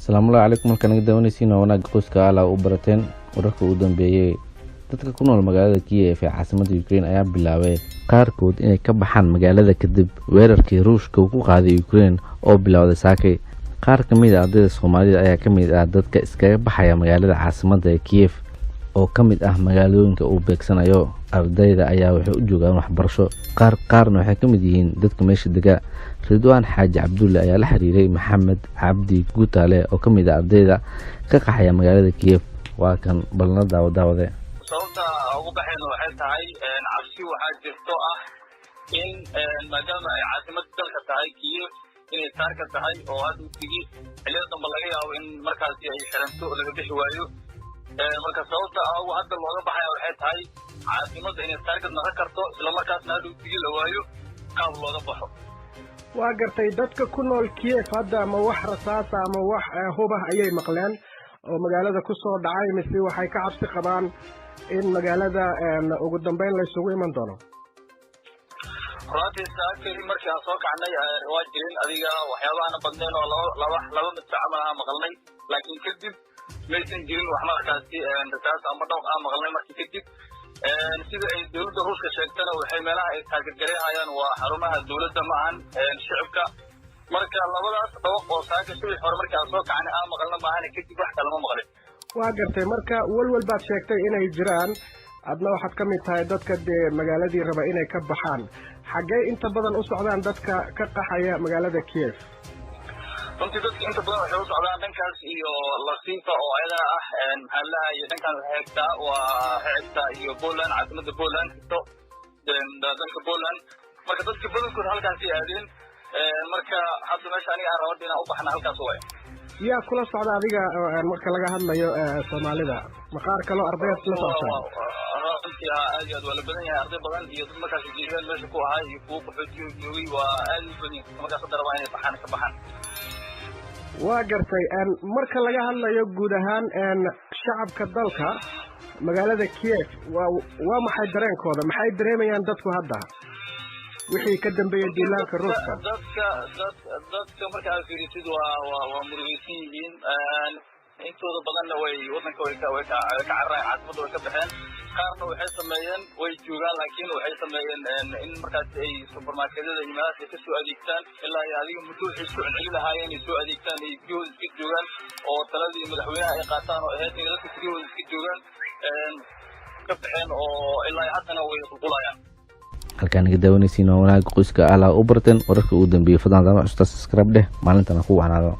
Asalaamu calaykum halkan naga daawanaysiin waa wanaag qoyska ala u barateen wararka ugu dambeeyay dadka ku nool magaalada Kiev ee caasimadda Ukraine ayaa bilaabay qaarkood inay ka baxaan magaalada kadib weerarkii Ruushka uu ku qaaday Ukraine oo bilowday saakay qaar ka mid ah ardayda Soomaalida ayaa ka mid ah dadka iskaga baxaya magaalada caasimadda ee Kiev oo ka mid ah magaalooyinka uu beegsanayo ardayda ayaa waxay u joogaan waxbarasho qaarna waxay ka mid yihiin dadka meesha degaa Ridwaan Xaaji Cabdulle ayaa la xiriiray Maxamed Cabdi Gutaale oo ka mid ah ardayda ka qaxaya magaalada Kiev waa kan balna daawade sababta ugu baxeen waxay tahay cabsi waxa jirto ah in maadaama ay caasimadda dalka tahay Kiev inay taarka tahay oo aad u tigi xilliyo dambe laga yaabo in markaasi ay xiranto laga bixi waayo marka sababta ugu hadda looga baxay waxay tahay caasimadda inay taarka noqon karto isla markaasna aad u tigi la waayo qaab looga baxo waa gartay dadka ku nool Kiev hadda ma wax rasaas ama wax hubah ayay maqleen oo magaalada ku soo dhacay mise waxay ka cabsi qabaan in magaalada ugu dambeyn la isugu iman doono runtii saakay markii aan soo kacnay waa jirin adiga waxyaabaha badneen oo laba mid camal ah maqalnay laakiin kadib maysan jirin wax markaasi rasaas ama dhawq ah maqalnay markii kadib sida ay dawladda Ruushka sheegtana waxay meelaha ay taageerayaan waa xarumaha dawladda ma ahan shacabka marka labadaas dhawq oo saaka sidii hore markii aan soo kacnay aan maqalna maahan kadib wax kale ma maqlin waa gartay marka walwal baad sheegtay inay jiraan adna waxaad ka mid tahay dadka magaaladii raba inay ka baxaan xaggee inta badan u socdaan dadka ka qaxaya magaalada Kiev runtii dadka inta badan waxay u socdaan dhankaas iyo Lasifa oo ayada ah maxallaha iyo dhankan xeegta iyo Poland caasimadda Poland to dalka Poland marka dadka badankood halkaas ay aadeen marka hadda meesha aniga aan rabo inaan u baxna halkaas way yaa kula socda adiga marka laga hadlayo Soomaalida maqaar kale ardayda la socda runtii aad wala badan yahay arday badan iyo dad markaas jeedaan meesha ku ahay iyo kuwa ku joogay waa aad u badan markaas darabaa inay baxaan ka baxaan waa gartay marka laga hadlayo guud ahaan shacabka dalka magaalada Kiev waa maxay dareenkooda maxay dareemayaan dadku hadda wixii ka dambeeyay diilaanka Ruushka dadka marka ay fiirisid waa murugaysan yihiin intooda badanna way wadanka way ka carareen caasimadda way ka baxeen qaarna waxay sameeyeen way joogaan laakiin waxay sameeyeen in markaas ay supermarketyada iyo meelaha ka soo adeegtaan ilaa ay adiga muddo waxay soo celceli lahaayeen ay soo adeegtaan ay gurigooda iska joogaan oo taladii madaxweynaha ay qaataan oo ahayd in dadka gurigooda iska joogaan ka baxeen oo ilaa haddana way qulqulayaan halkaan naga daawanaysiin waa wanaag qoyska ala u barteen wararka ugu dambeeyay fadlan subscribe dheh maalintana ku wacnaado